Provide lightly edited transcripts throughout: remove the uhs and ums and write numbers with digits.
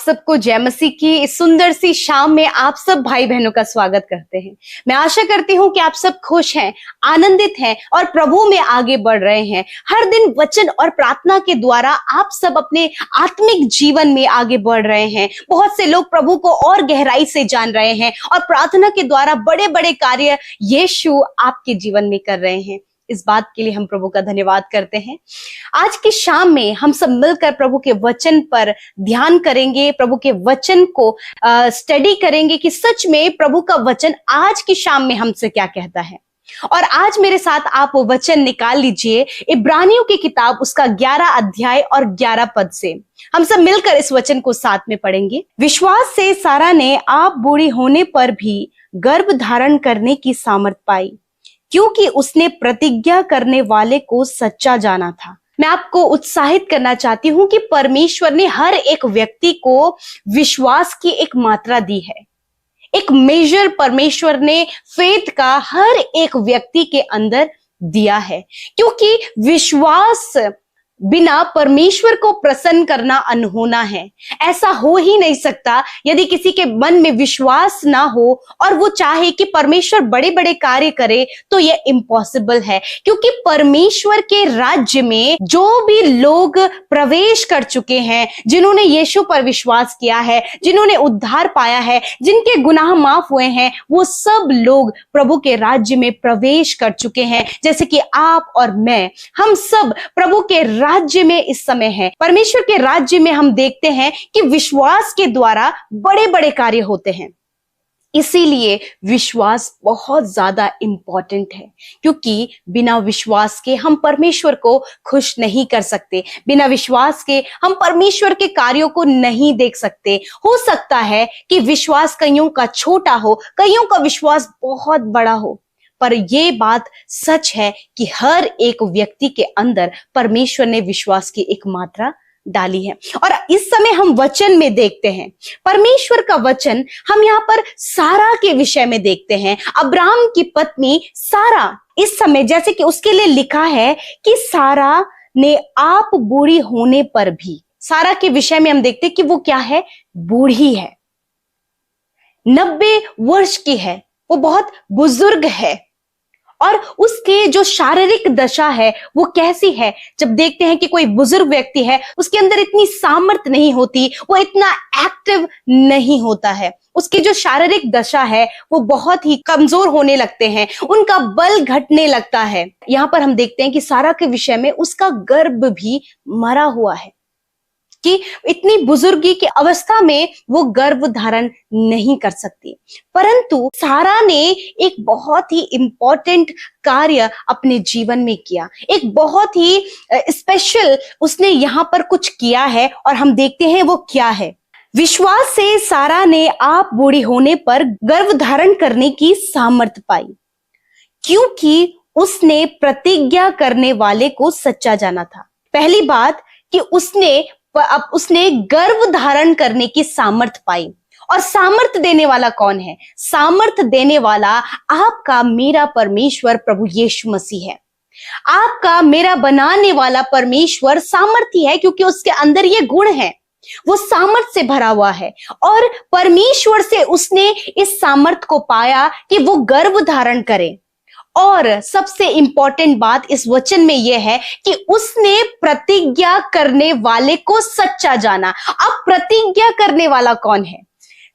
सबको जय मसीह की इस सुंदर सी शाम में आप सब भाई बहनों का स्वागत करते हैं। मैं आशा करती हूँ कि आप सब खुश हैं, आनंदित हैं और प्रभु में आगे बढ़ रहे हैं। हर दिन वचन और प्रार्थना के द्वारा आप सब अपने आत्मिक जीवन में आगे बढ़ रहे हैं। बहुत से लोग प्रभु को और गहराई से जान रहे हैं और प्रार्थना के द्वारा बड़े बड़े कार्य यीशु आपके जीवन में कर रहे हैं। इस बात के लिए हम प्रभु का धन्यवाद करते हैं। आज की शाम में हम सब मिलकर प्रभु के वचन पर ध्यान करेंगे, प्रभु के वचन को स्टडी करेंगे कि सच में प्रभु का वचन आज की शाम में हमसे क्या कहता है। और आज मेरे साथ आप वो वचन निकाल लीजिए, इब्रानियों की किताब उसका 11 अध्याय और 11 पद से हम सब मिलकर इस वचन को साथ में पढ़ेंगे। विश्वास से सारा ने आप बूढ़ी होने पर भी गर्भ धारण करने की सामर्थ पाई, क्योंकि उसने प्रतिज्ञा करने वाले को सच्चा जाना था। मैं आपको उत्साहित करना चाहती हूं कि परमेश्वर ने हर एक व्यक्ति को विश्वास की एक मात्रा दी है। एक मेजर परमेश्वर ने फेथ का हर एक व्यक्ति के अंदर दिया है, क्योंकि विश्वास बिना परमेश्वर को प्रसन्न करना अनहोना है। ऐसा हो ही नहीं सकता यदि किसी के मन में विश्वास ना हो और वो चाहे कि परमेश्वर बड़े बड़े कार्य करे, तो ये इम्पॉसिबल है। क्योंकि परमेश्वर के राज्य में जो भी लोग प्रवेश कर चुके हैं, जिन्होंने यीशु पर विश्वास किया है, जिन्होंने उद्धार पाया है, जिनके गुनाह माफ हुए हैं, वो सब लोग प्रभु के राज्य में प्रवेश कर चुके हैं। जैसे कि आप और मैं, हम सब प्रभु के राज्य में इस समय है। परमेश्वर के राज्य में हम देखते हैं कि विश्वास के द्वारा बड़े बड़े कार्य होते हैं। इसीलिए विश्वास बहुत ज्यादा इंपॉर्टेंट है, क्योंकि बिना विश्वास के हम परमेश्वर को खुश नहीं कर सकते। बिना विश्वास के हम परमेश्वर के कार्यों को नहीं देख सकते। हो सकता है कि विश्वास कईयों का छोटा हो, कईयों का विश्वास बहुत बड़ा हो, पर यह बात सच है कि हर एक व्यक्ति के अंदर परमेश्वर ने विश्वास की एक मात्रा डाली है। और इस समय हम वचन में देखते हैं, परमेश्वर का वचन हम यहाँ पर सारा के विषय में देखते हैं। अब्राहम की पत्नी सारा, इस समय जैसे कि उसके लिए लिखा है कि सारा ने आप बूढ़ी होने पर भी, सारा के विषय में हम देखते हैं कि वो क्या है, बूढ़ी है, 90 वर्ष की है, वो बहुत बुजुर्ग है। और उसके जो शारीरिक दशा है वो कैसी है। जब देखते हैं कि कोई बुजुर्ग व्यक्ति है, उसके अंदर इतनी सामर्थ्य नहीं होती, वो इतना एक्टिव नहीं होता है, उसकी जो शारीरिक दशा है वो बहुत ही कमजोर होने लगते हैं, उनका बल घटने लगता है। यहाँ पर हम देखते हैं कि सारा के विषय में उसका गर्भ भी मरा हुआ है, कि इतनी बुजुर्गी की अवस्था में वो गर्भ धारण नहीं कर सकती। परंतु सारा ने एक बहुत ही इंपॉर्टेंट कार्य अपने जीवन में किया, एक बहुत ही स्पेशल उसने यहाँ पर कुछ किया है, और हम देखते हैं वो क्या है। विश्वास से सारा ने आप बूढ़ी होने पर गर्भ धारण करने की सामर्थ पाई, क्योंकि उसने प्रतिज्ञा करने वाले को सच्चा जाना था। पहली बात कि उसने गर्भ धारण करने की सामर्थ पाई। और सामर्थ देने वाला कौन है? सामर्थ देने वाला आपका मेरा परमेश्वर प्रभु यीशु मसीह है। आपका मेरा बनाने वाला परमेश्वर सामर्थी है, क्योंकि उसके अंदर ये गुण है, वो सामर्थ से भरा हुआ है। और परमेश्वर से उसने इस सामर्थ को पाया कि वो गर्भ धारण करे। और सबसे इंपॉर्टेंट बात इस वचन में यह है कि उसने प्रतिज्ञा करने वाले को सच्चा जाना। अब प्रतिज्ञा करने वाला कौन है?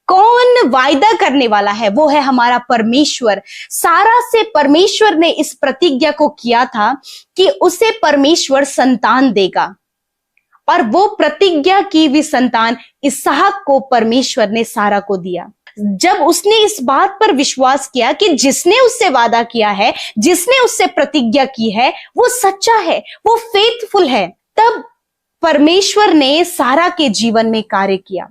कौन वायदा करने वाला है? वो है हमारा परमेश्वर। सारा से परमेश्वर ने इस प्रतिज्ञा को किया था कि उसे परमेश्वर संतान देगा, और वो प्रतिज्ञा की हुई संतान इसहाक को परमेश्वर ने सारा को दिया। जब उसने इस बात पर विश्वास किया कि जिसने उससे वादा किया है, जिसने उससे प्रतिज्ञा की है, वो सच्चा है, वो फेथफुल है, तब परमेश्वर ने सारा के जीवन में कार्य किया।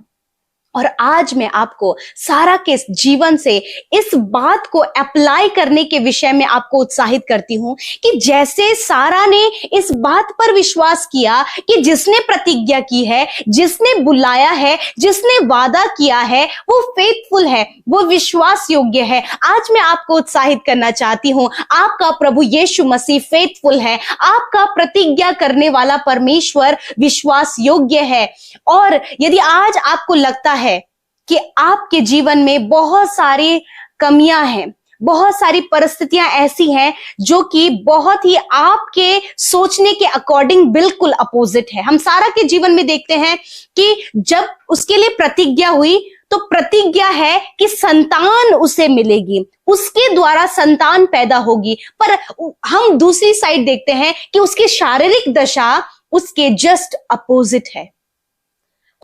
और आज मैं आपको सारा के जीवन से इस बात को अप्लाई करने के विषय में आपको उत्साहित करती हूं कि जैसे सारा ने इस बात पर विश्वास किया कि जिसने प्रतिज्ञा की है, जिसने बुलाया है, जिसने वादा किया है, वो फेथफुल है, वो विश्वास योग्य है। आज मैं आपको उत्साहित करना चाहती हूं, आपका प्रभु यीशु मसीह फेथफुल है, आपका प्रतिज्ञा करने वाला परमेश्वर विश्वास योग्य है। और यदि आज आपको लगता है कि आपके जीवन में बहुत सारी कमियां हैं, बहुत सारी परिस्थितियां ऐसी हैं जो कि बहुत ही आपके सोचने के अकॉर्डिंग बिल्कुल अपोजिट है। हम सारा के जीवन में देखते हैं कि जब उसके लिए प्रतिज्ञा हुई तो प्रतिज्ञा है कि संतान उसे मिलेगी, उसके द्वारा संतान पैदा होगी, पर हम दूसरी साइड देखते हैं कि उसकी शारीरिक दशा उसके जस्ट अपोजिट है।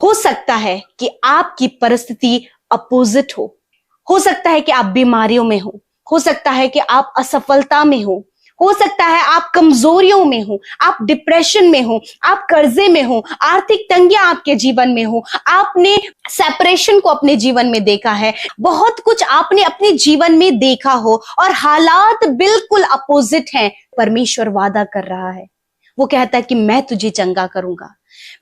हो सकता है कि आपकी परिस्थिति अपोजिट हो सकता है कि आप बीमारियों में हो सकता है कि आप असफलता में हो सकता है आप कमजोरियों में हो, आप डिप्रेशन में हो, आप कर्जे में हो, आर्थिक तंगियां आपके जीवन में हो, आपने सेपरेशन को अपने जीवन में देखा है, बहुत कुछ आपने अपने जीवन में देखा हो और हालात बिल्कुल अपोजिट हैं। परमेश्वर वादा कर रहा है, वो कहता है कि मैं तुझे चंगा करूंगा,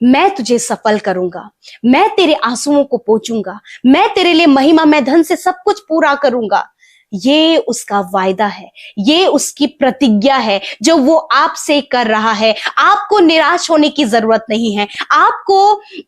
मैं तुझे सफल करूंगा, मैं तेरे आंसुओं को पोंछूंगा, मैं तेरे लिए महिमा में धन से सब कुछ पूरा करूंगा। ये उसका वायदा है, ये उसकी प्रतिज्ञा है जो वो आपसे कर रहा है। आपको निराश होने की जरूरत नहीं है, आपको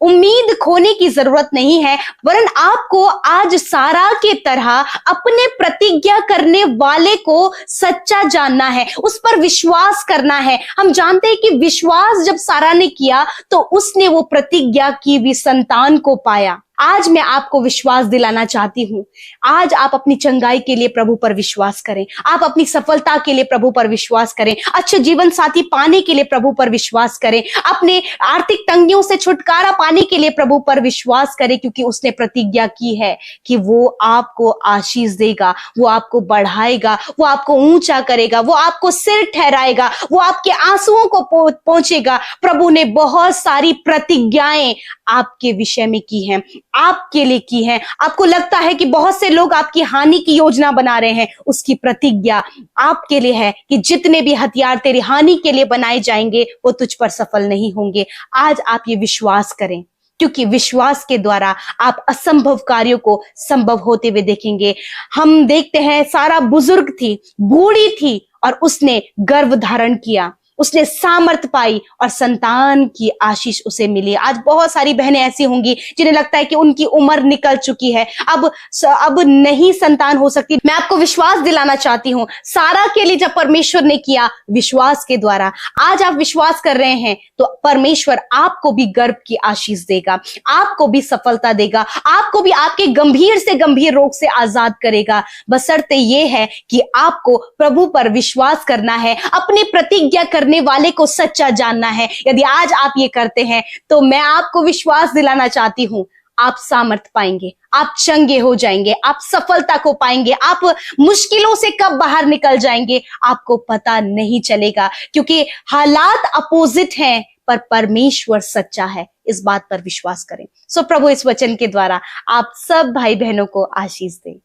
उम्मीद खोने की जरूरत नहीं है, वरन आपको आज सारा के तरह अपने प्रतिज्ञा करने वाले को सच्चा जानना है, उस पर विश्वास करना है। हम जानते हैं कि विश्वास जब सारा ने किया तो उसने वो प्रतिज्ञा की भी संतान को पाया। आज मैं आपको विश्वास दिलाना चाहती हूं, आज आप अपनी चंगाई के लिए प्रभु पर विश्वास करें, आप अपनी सफलता के लिए प्रभु पर विश्वास करें, अच्छे जीवन साथी पाने के लिए प्रभु पर विश्वास करें, अपने आर्थिक तंगियों से छुटकारा पाने के लिए प्रभु पर विश्वास करें, क्योंकि उसने प्रतिज्ञा की है कि वो आपको आशीष देगा, वो आपको बढ़ाएगा, वो आपको ऊंचा करेगा, वो आपको सिर ठहराएगा, वो आपके आंसुओं को पहुंचेगा। प्रभु ने बहुत सारी प्रतिज्ञाएं आपके विषय में की हैं, आपके लिए की है। आपको लगता है कि बहुत से लोग आपकी हानि की योजना बना रहे हैं, उसकी प्रतिज्ञा आपके लिए है कि जितने भी हथियार तेरी हानि के लिए बनाए जाएंगे वो तुझ पर सफल नहीं होंगे। आज आप ये विश्वास करें, क्योंकि विश्वास के द्वारा आप असंभव कार्यों को संभव होते हुए देखेंगे। हम देखते हैं सारा बुजुर्ग थी, बूढ़ी थी और उसने गर्भ धारण किया, उसने सामर्थ पाई और संतान की आशीष उसे मिली। आज बहुत सारी बहनें ऐसी होंगी जिन्हें लगता है कि उनकी उम्र निकल चुकी है, अब नहीं संतान हो सकती। मैं आपको विश्वास दिलाना चाहती हूँ, सारा के लिए जब परमेश्वर ने किया विश्वास के द्वारा, आज आप विश्वास कर रहे हैं तो परमेश्वर आपको भी गर्भ की आशीष देगा, आपको भी सफलता देगा, आपको भी आपके गंभीर से गंभीर रोग से आजाद करेगा। बशर्ते ये है कि आपको प्रभु पर विश्वास करना है, अपनी प्रतिज्ञा करने वाले को सच्चा जानना है। यदि आज आप ये करते हैं तो मैं आपको विश्वास दिलाना चाहती हूं, आप सामर्थ पाएंगे, आप चंगे हो जाएंगे, आप सफलता को पाएंगे, आप मुश्किलों से कब बाहर निकल जाएंगे आपको पता नहीं चलेगा, क्योंकि हालात अपोजिट हैं पर परमेश्वर सच्चा है। इस बात पर विश्वास करें। सो प्रभु इस वचन के द्वारा आप सब भाई बहनों को आशीष दे।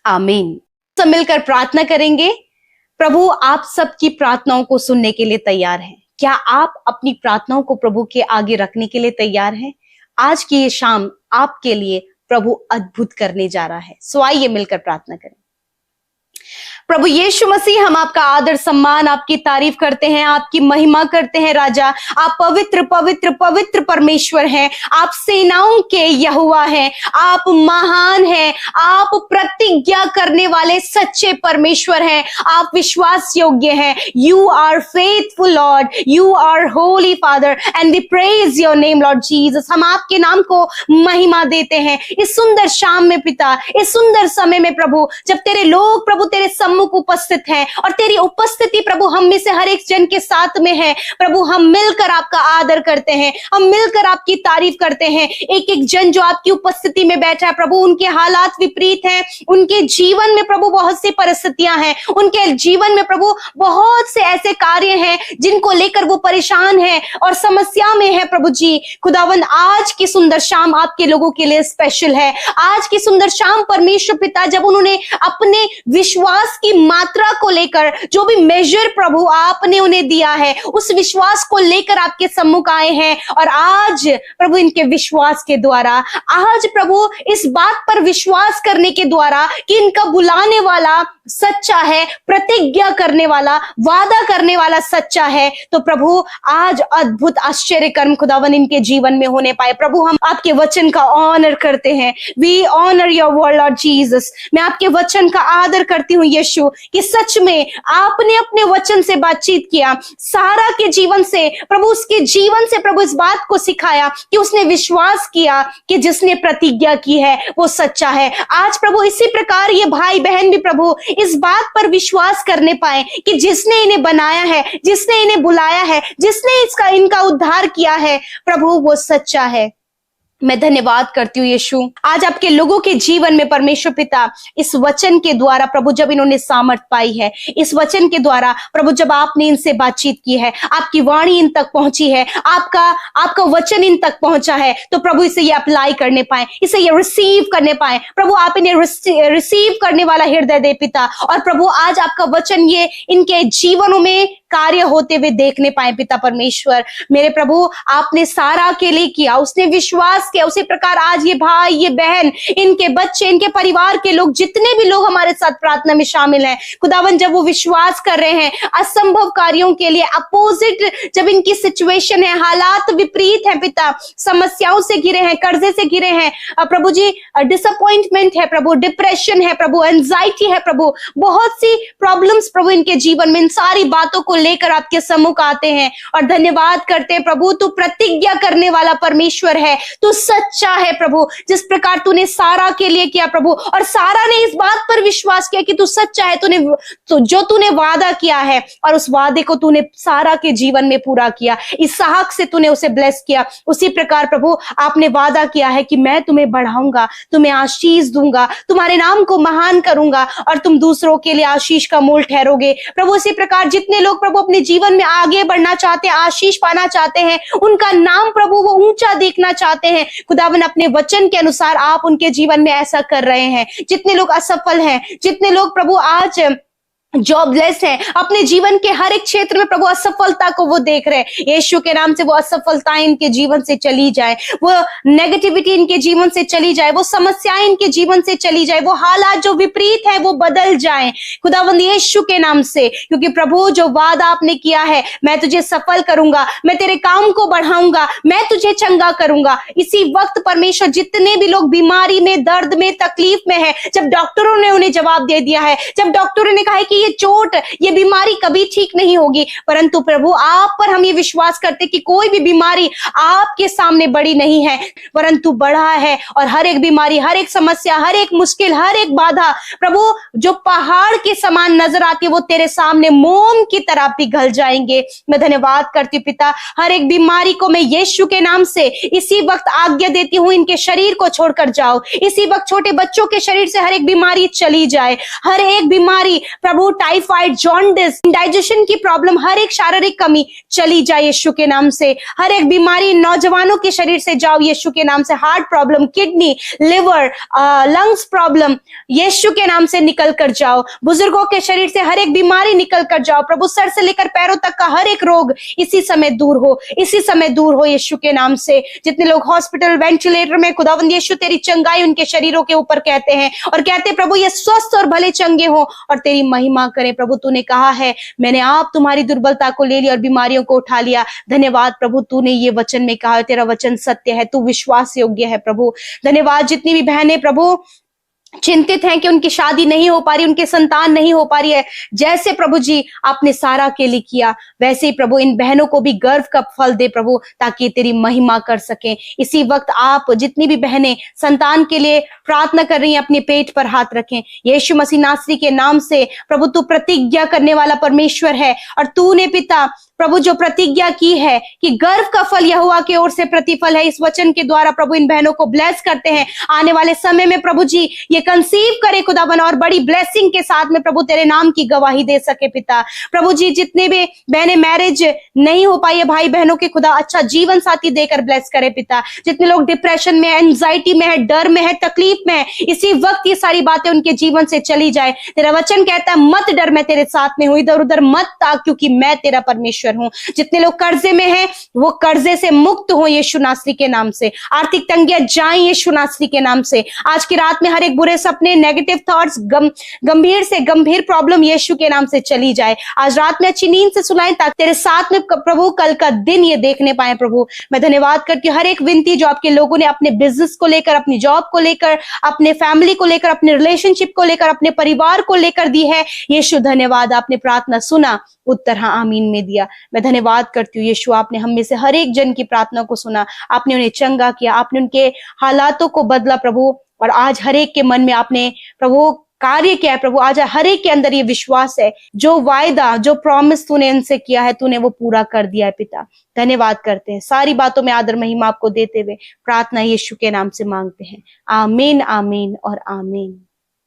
आमीन। सब मिलकर प्रार्थना करेंगे। प्रभु आप सबकी प्रार्थनाओं को सुनने के लिए तैयार हैं। क्या आप अपनी प्रार्थनाओं को प्रभु के आगे रखने के लिए तैयार हैं? आज की ये शाम आपके लिए प्रभु अद्भुत करने जा रहा है। सो आइए मिलकर प्रार्थना करें। प्रभु यीशु मसीह, हम आपका आदर सम्मान, आपकी तारीफ करते हैं, आपकी महिमा करते हैं। राजा, आप पवित्र पवित्र पवित्र परमेश्वर हैं, आप सेनाओं के यहोवा हैं, आप महान हैं, आप प्रतिज्ञा करने वाले सच्चे परमेश्वर हैं, आप विश्वास योग्य हैं। You are faithful Lord, you are holy father and we praise your name Lord Jesus. हम आपके नाम को महिमा देते हैं इस सुंदर शाम में पिता, इस सुंदर समय में प्रभु, जब तेरे लोग प्रभु तेरे सम्मुख उपस्थित हैं और तेरी उपस्थिति प्रभु हम में से हर एक जन के साथ में है। प्रभु हम मिलकर आपका आदर करते हैं, हम मिलकर आपकी तारीफ करते हैं। एक एक जन जो आपकी उपस्थिति में बैठा है प्रभु, उनके हालात विपरीत हैं, उनके जीवन में प्रभु बहुत सी परिस्थितियां हैं, उनके जीवन में प्रभु बहुत से ऐसे कार्य हैं जिनको लेकर वो परेशान है और समस्या में है। प्रभु जी खुदावंद, आज की सुंदर शाम आपके लोगों के लिए स्पेशल है। आज की सुंदर शाम परमेश्वर पिता जब उन्होंने अपने विश्वास की मात्रा को लेकर जो भी मेजर प्रभु आपने उन्हें दिया है, उस विश्वास को लेकर आपके सम्मुख आए हैं। और आज प्रभु इनके विश्वास के द्वारा, आज प्रभु इस बात पर विश्वास करने के द्वारा कि इनका बुलाने वाला सच्चा है, प्रतिज्ञा करने वाला, वादा करने वाला सच्चा है, तो प्रभु आज अद्भुत आश्चर्य कर्म खुदावन इनके जीवन में होने पाए। प्रभु हम आपके वचन का ऑनर करते हैं। We honour your word Lord Jesus. मैं आपके वचन का आदर करती हूँ यीशु, कि सच में आपने अपने वचन से बातचीत किया, सारा के जीवन से प्रभु, उसके जीवन से प्रभु इस बात को सिखाया कि उसने विश्वास किया कि जिसने प्रतिज्ञा की है वो सच्चा है। आज प्रभु इसी प्रकार ये भाई बहन भी प्रभु इस बात पर विश्वास करने पाए कि जिसने इन्हें बनाया है, जिसने इन्हें बुलाया है, जिसने इनका उद्धार किया है प्रभु, वो सच्चा है। मैं धन्यवाद करती हूँ यीशु, आज आपके लोगों के जीवन में परमेश्वर पिता इस वचन के द्वारा प्रभु जब इन्होंने सामर्थ पाई है, इस वचन के द्वारा प्रभु जब आपने इनसे बातचीत की है, आपकी वाणी इन तक पहुंची है, आपका वचन इन तक पहुंचा है, तो प्रभु इसे ये अप्लाई करने पाए, इसे ये रिसीव करने पाए। प्रभु आप इन्हें रिसीव करने वाला हृदय दे पिता, और प्रभु आज आपका वचन ये इनके जीवनों में कार्य होते हुए देखने पाए पिता परमेश्वर। मेरे प्रभु आपने सारा के लिए किया, उसने विश्वास किया, उसी प्रकार आज ये भाई, ये बहन, इनके बच्चे, इनके परिवार के लोग, जितने भी लोग हमारे साथ प्रार्थना में शामिल हैं खुदावन, जब वो विश्वास कर रहे हैं असंभव कार्यों के लिए, अपोजिट जब इनकी सिचुएशन है, हालात विपरीत है पिता, समस्याओं से घिरे हैं, कर्जे से घिरे हैं प्रभु जी, डिसअपॉइंटमेंट है प्रभु, डिप्रेशन है प्रभु, एंजाइटी है प्रभु, बहुत सी प्रॉब्लम्स प्रभु इनके जीवन में, इन सारी बातों को लेकर आपके सम्मुख आते हैं और धन्यवाद करते हैं प्रभु। तू प्रतिज्ञा करने वाला परमेश्वर है, तू सच्चा है प्रभु, जिस प्रकार तूने सारा के लिए किया प्रभु, और सारा ने इस बात पर विश्वास किया कि तू सच्चा है, जो तूने वादा किया है और उस वादे को तूने सारा के जीवन में पूरा किया, इसहाक से तूने उसे ब्लेस किया। उसी प्रकार प्रभु आपने वादा किया है कि मैं तुम्हें बढ़ाऊंगा, तुम्हें आशीष दूंगा, तुम्हारे नाम को महान करूंगा और तुम दूसरों के लिए आशीष का मूल ठहरोगे प्रभु। इसी प्रकार जितने लोग प्रभु अपने जीवन में आगे बढ़ना चाहते हैं, आशीष पाना चाहते हैं, उनका नाम प्रभु वो ऊंचा देखना चाहते हैं खुदावन, अपने वचन के अनुसार आप उनके जीवन में ऐसा कर रहे हैं। जितने लोग असफल हैं, जितने लोग प्रभु आज जॉबलेस है, अपने जीवन के हर एक क्षेत्र में प्रभु असफलता को वो देख रहे हैं, यीशु के नाम से वो असफलताएं इनके जीवन से चली जाए, वो नेगेटिविटी इनके जीवन से चली जाए, वो समस्याएं इनके जीवन से चली जाए, वो हालात जो विपरीत है वो बदल जाएं खुदावंद यीशु के नाम से। क्योंकि प्रभु जो वादा आपने किया है, मैं तुझे सफल करूंगा, मैं तेरे काम को बढ़ाऊंगा, मैं तुझे चंगा करूंगा। इसी वक्त परमेश्वर जितने भी लोग बीमारी में, दर्द में, तकलीफ में है, जब डॉक्टरों ने उन्हें जवाब दे दिया है, जब डॉक्टरों ने कहा है कि ये चोट, ये बीमारी कभी ठीक नहीं होगी, परंतु प्रभु आप पर हम ये विश्वास करते कि कोई भी बीमारी आपके सामने बड़ी नहीं है, परंतु बड़ा है। और हर एक बीमारी, हर एक समस्या, हर एक मुश्किल, हर एक बाधा प्रभु जो पहाड़ के समान नजर आती है, वो तेरे सामने मोम की तरह पिघल जाएंगे। मैं धन्यवाद करती पिता, हर एक बीमारी को मैं यीशु के नाम से इसी वक्त आज्ञा देती हूँ, इनके शरीर को छोड़कर जाओ। इसी वक्त छोटे बच्चों के शरीर से हर एक बीमारी चली जाए, हर एक बीमारी प्रभु, टाइफाइड, जॉन्डिस, इंडाइजेशन की प्रॉब्लम, हर एक शारीरिक कमी चली जाए यीशु के नाम से। हर एक बीमारी नौजवानों के शरीर से जाओ यीशु के नाम से। Heart problem, kidney, liver, lungs problem Yeshu के नाम से निकल कर जाओ। बुजुर्गों के शरीर से हर एक बीमारी निकल कर जाओ प्रभु। सर से लेकर पैरों तक का हर एक रोग इसी समय दूर हो, इसी समय दूर हो यीशु के नाम से। जितने लोग हॉस्पिटल, वेंटिलेटर में, खुदावंद यीशु तेरी चंगाई उनके शरीरों के ऊपर कहते हैं और कहते प्रभु ये स्वस्थ और भले चंगे हो और तेरी महिमा करें प्रभु। तूने कहा है मैंने आप तुम्हारी दुर्बलता को ले लिया और बीमारियों को उठा लिया। धन्यवाद प्रभु, तूने ये वचन में कहा, तेरा वचन सत्य है, तू विश्वास योग्य है प्रभु। धन्यवाद। जितनी भी बहनें प्रभु चिंतित हैं कि उनकी शादी नहीं हो पा रही, उनके संतान नहीं हो पा रही है, जैसे प्रभु जी आपने सारा के लिए किया, वैसे ही प्रभु इन बहनों को भी गर्व का फल दे प्रभु, ताकि तेरी महिमा कर सके। इसी वक्त आप जितनी भी बहनें संतान के लिए प्रार्थना कर रही हैं, अपने पेट पर हाथ रखें। यीशु मसीह नासरी के नाम से प्रभु तू प्रतिज्ञा करने वाला परमेश्वर है, और तूने पिता प्रभु जो प्रतिज्ञा की है कि गर्व का फल यहोवा की ओर से प्रतिफल है, इस वचन के द्वारा प्रभु इन बहनों को ब्लेस करते हैं। आने वाले समय में प्रभु जी ये कंसीव करे खुदावन, और बड़ी ब्लेसिंग के साथ में प्रभु तेरे नाम की गवाही दे सके पिता। प्रभु जी जितने भी बहनें मैरिज नहीं हो पाई है, भाई बहनों के खुदा अच्छा जीवन साथी देकर ब्लेस करे पिता। जितने लोग डिप्रेशन में, एंजाइटी में है, डर में है, तकलीफ में है, इसी वक्त ये सारी बातें उनके जीवन से चली जाए। तेरा वचन कहता है मत डर, मैं तेरे साथ में हूं, इधर उधर मत ताक, क्योंकि मैं तेरा परमेश्वर हूं। जितने लोग कर्जे में हैं वो कर्जे से मुक्त हो यीशु नासरी के नाम से। आर्थिक तंगियां जाएं यीशु नासरी के नाम से। आज की रात में हर एक बुरे सपने, नेगेटिव थॉट्स, गंभीर से गंभीर प्रॉब्लम यीशु के नाम से चली जाए। आज रात में अच्छी नींद से सुलाएं, ताकि तेरे साथ में प्रभु कल का दिन ये देखने पाए। प्रभु मैं धन्यवाद करती हूँ हर एक विनती जो आपके लोगों ने अपने बिजनेस को लेकर, अपनी जॉब को लेकर, अपने फैमिली को लेकर, अपने रिलेशनशिप को लेकर, अपने परिवार को लेकर दी है। यीशु धन्यवाद, आपने प्रार्थना सुना, उत्तर हाँ आमीन में दिया। मैं धन्यवाद करती हूँ यीशु, आपने हम में से हर एक जन की प्रार्थना को सुना, आपने उन्हें चंगा किया, आपने उनके हालातों को बदला प्रभु, और आज हर एक के मन में आपने प्रभु कार्य किया है प्रभु। आज हर एक के अंदर ये विश्वास है, जो वायदा, जो प्रॉमिस तूने इनसे किया है, तूने वो पूरा कर दिया है पिता। धन्यवाद करते हैं, सारी बातों में आदर महिमा आपको देते हुए प्रार्थना यीशु के नाम से मांगते हैं। आमीन, आमीन और आमीन।